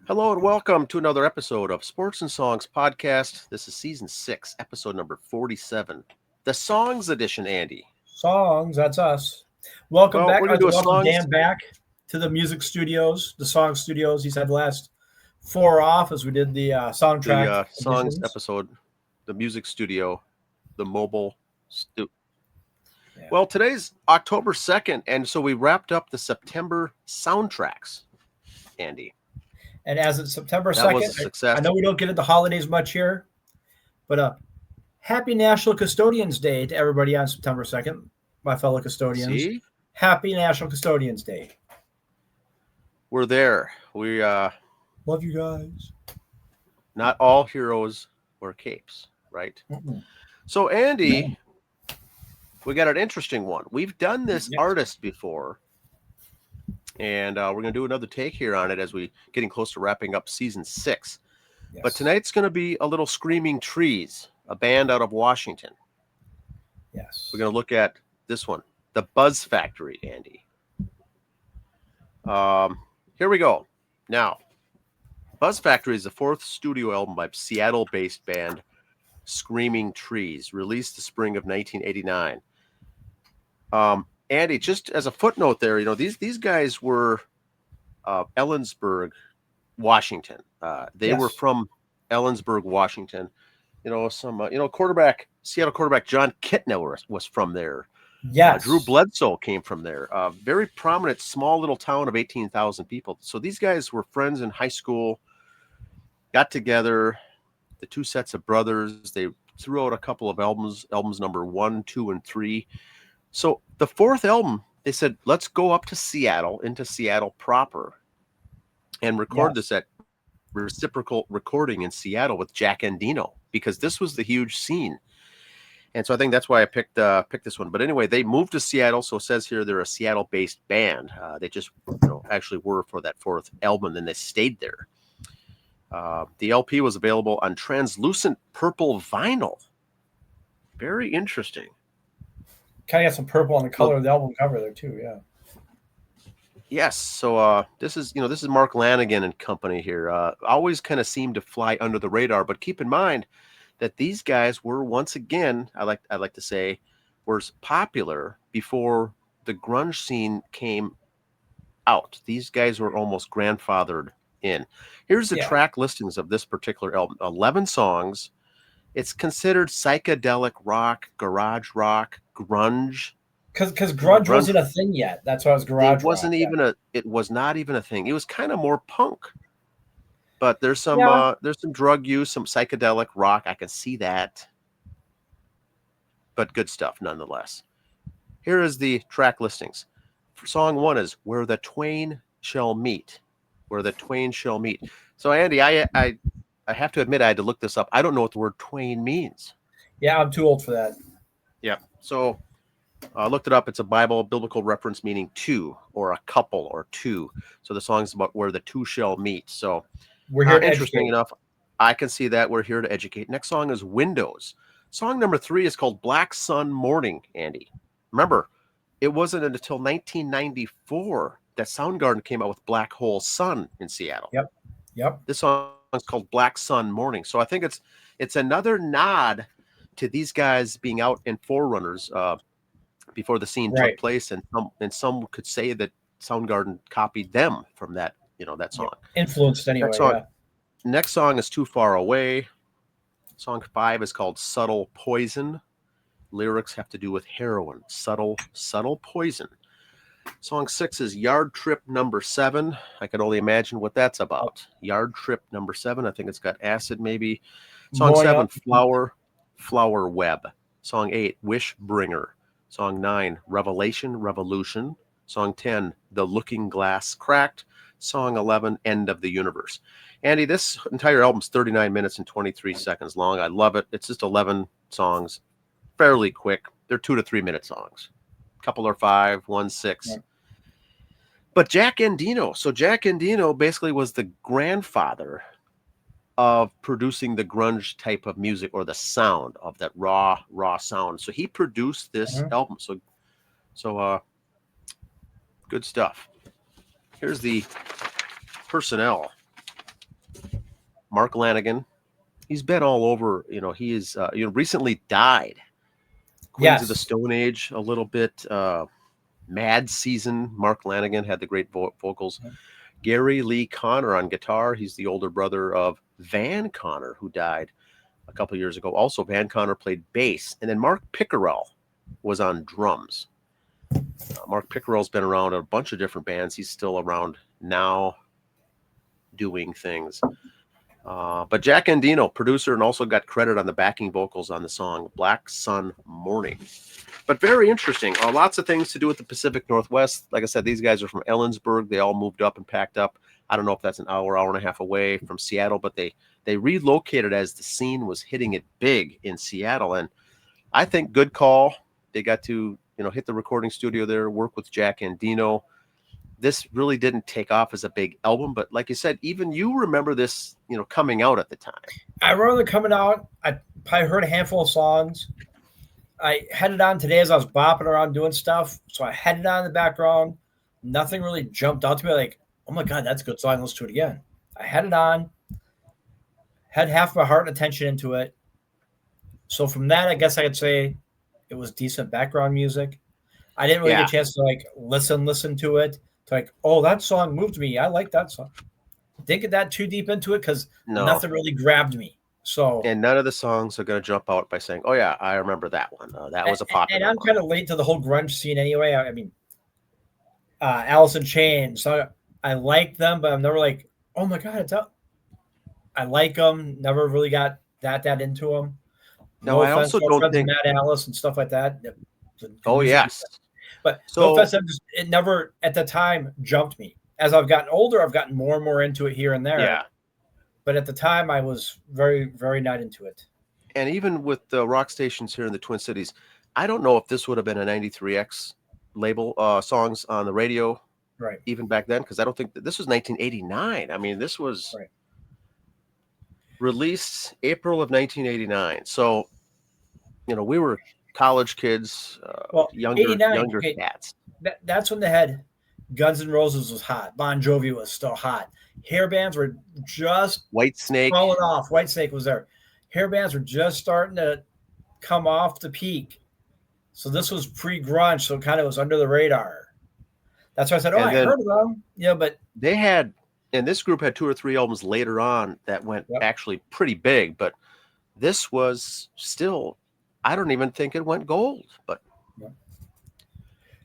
Hello and welcome to another episode of Sports and Songs Podcast. This is season 6, episode number 47, the Songs Edition, Andy. Songs, that's us. Welcome Well, back. we're I'd going to like do to a welcome songs, Dan back to the music studios, the song studios. He's had the last 4 off as we did the soundtrack songs editions. episode, the music studio, the mobile stu. Yeah. Well, today's October 2nd, and so we wrapped up the September soundtracks, Andy. And as it's September That was a 2nd, success. I know we don't get into holidays much here, but happy National Custodians Day to everybody on September 2nd, my fellow custodians. See? Happy National Custodians Day. We're there. We Love you guys. not all heroes wear capes, right? Mm-mm. So, Andy, we got an interesting one. We've done this Yes. artist before, and we're going to do another take here on it as we getting close to wrapping up season 6. Yes. But tonight's going to be a little Screaming Trees, a band out of Washington. Yes. We're going to look at this one, The Buzz Factory, Andy. Here we go. Now, Buzz Factory is the 4th studio album by Seattle-based band Screaming Trees, released the spring of 1989. Andy, just as a footnote there, these guys were Ellensburg, Washington. They were Yes. from Ellensburg, Washington. Seattle quarterback John Kitna was from there. Yes. Drew Bledsoe came from there. Very prominent, small little town of 18,000 people. So these guys were friends in high school, got together, the two sets of brothers. They threw out a couple of albums number 1, 2, and 3. So the 4th album, they said, let's go up to Seattle, into Seattle proper, and record this at Reciprocal Recording in Seattle with Jack Endino, because this was the huge scene. And so I think that's why I picked this one. But anyway, they moved to Seattle. So it says here they're a Seattle-based band. They just actually were for that 4th album, and then they stayed there. The LP was available on translucent purple vinyl. Very interesting. Kind of got some purple on the color of the album cover there too. Yeah. Yes. So this is Mark Lanigan and company here. Always kind of seem to fly under the radar, but keep in mind that these guys were once again, I like to say, were popular before the grunge scene came out. These guys were almost grandfathered in. Here's the track listings of this particular album. 11 songs. It's considered psychedelic rock, garage rock, grunge. Because grunge wasn't a thing yet. That's why it was garage. It wasn't rock, it was not even a thing. It was kind of more punk. But there's some drug use, some psychedelic rock. I can see that. But good stuff nonetheless. Here is the track listings. Song 1 is Where the Twain Shall Meet. Where the Twain Shall Meet. So Andy, I have to admit I had to look this up. I don't know what the word twain means. Yeah, I'm too old for that. Yeah. So I looked it up. It's a biblical reference meaning two, or a couple, or two. So the song's about where the two shall meet. So we're here to interesting educate. enough. I can see that. We're here to educate. Next song is Windows. Song number 3 is called Black Sun Morning, Andy. Remember, it wasn't until 1994 that Soundgarden came out with Black Hole Sun in Seattle. Yep. This song is called Black Sun Morning. So I think it's another nod to these guys being out in Forerunners before the scene took place, and some could say that Soundgarden copied them from that song. Influenced anyway. Next song is Too Far Away. Song 5 is called Subtle Poison. Lyrics have to do with heroin. Subtle poison. Song 6 is Yard Trip number 7. I can only imagine what that's about. Yard Trip number 7. I think it's got acid maybe. Song 7, Flower Web. Song 8, Wish Bringer. Song 9, Revolution. Song 10, The Looking Glass Cracked. Song 11, End of the Universe. Andy, this entire album's 39 minutes and 23 seconds long. I love it. It's just 11 songs, fairly quick. They're 2 to 3 minute songs. A couple are 5, one 6. Yeah. But Jack Endino. So Jack Endino basically was the grandfather of producing the grunge type of music, or the sound of that raw sound. So he produced this album. So good stuff. Here's the personnel. Mark Lanigan. He's been all over. He is recently died. Queens of the Yes. Stone Age, a little bit. Mad Season. Mark Lanigan had the great vocals. Gary Lee Conner on guitar. He's the older brother of Van Conner, who died a couple years ago. Also, Van Conner played bass, and then Mark Pickerel was on drums. Mark Pickerel's been around a bunch of different bands. He's still around now doing things. But Jack Endino, producer, and also got credit on the backing vocals on the song Black Sun Morning. But very interesting. Lots of things to do with the Pacific Northwest. Like I said, these guys are from Ellensburg. They all moved up and packed up. I don't know if that's an hour and a half away from Seattle, but they relocated as the scene was hitting it big in Seattle. And I think good call. They got to, hit the recording studio there, work with Jack Endino. This really didn't take off as a big album, but like you said, even you remember this, coming out at the time. I remember them coming out. I probably heard a handful of songs. I had it on today as I was bopping around doing stuff. So I had it on in the background. Nothing really jumped out to me like, oh my God, that's a good song. Let's do it again. I had it on, had half my heart and attention into it. So from that, I guess I could say it was decent background music. I didn't really get a chance to listen to it. To like, oh, that song moved me. I like that song. Didn't get that too deep into it because nothing really grabbed me. So, and none of the songs are going to jump out by saying, "Oh yeah, I remember that one. That was a popular." And I'm kind of late to the whole grunge scene anyway. I mean, Alice in Chains. So I like them, but I'm never like, oh my God, I like them. Never really got that into them. No, I also don't think Matt Alice and stuff like that. Oh yes, but no offense, it never at the time jumped me. As I've gotten older, I've gotten more and more into it here and there. Yeah. But at the time, I was very, very not into it. And even with the rock stations here in the Twin Cities, I don't know if this would have been a 93X label songs on the radio, right? Even back then, because I don't think this was 1989. I mean, this was released April of 1989. So, we were college kids, younger cats. That's when they had Guns N' Roses was hot. Bon Jovi was still hot. Hair bands were just Whitesnake falling off. Whitesnake was there. Hair bands were just starting to come off the peak. So this was pre-grunge, so it kind of was under the radar. That's why I said, I heard of them. Yeah, but they had, and this group had 2 or 3 albums later on that went actually pretty big, but this was still, I don't even think it went gold, but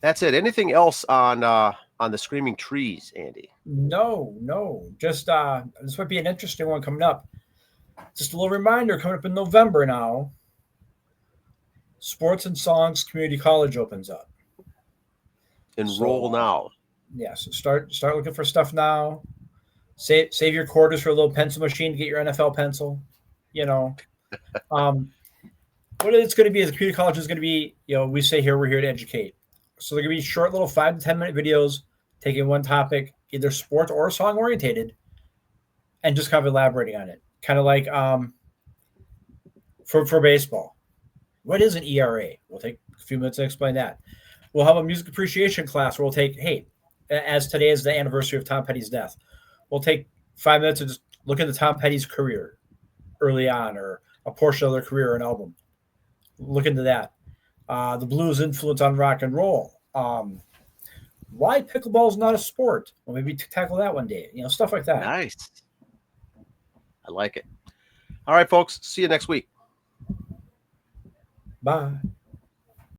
that's it. Anything else on the Screaming Trees, Andy? No. Just this might be an interesting one coming up. Just a little reminder, coming up in November now, Sports and Songs Community College opens up. Enroll now. Yes, start looking for stuff now. Save your quarters for a little pencil machine to get your NFL pencil. What it's going to be is the community college is going to be, we say here, we're here to educate. So they're going to be short little 5 to 10 minute videos taking one topic, either sports or song orientated, and just kind of elaborating on it. Kind of like for baseball. What is an ERA? We'll take a few minutes to explain that. We'll have a music appreciation class where we'll take, as today is the anniversary of Tom Petty's death, we'll take 5 minutes to just look at the Tom Petty's career early on or a portion of their career or an album. Look into that. The blues influence on rock and roll. Why pickleball is not a sport? Well, maybe tackle that one day. Stuff like that. Nice. I like it. All right, folks. See you next week. Bye.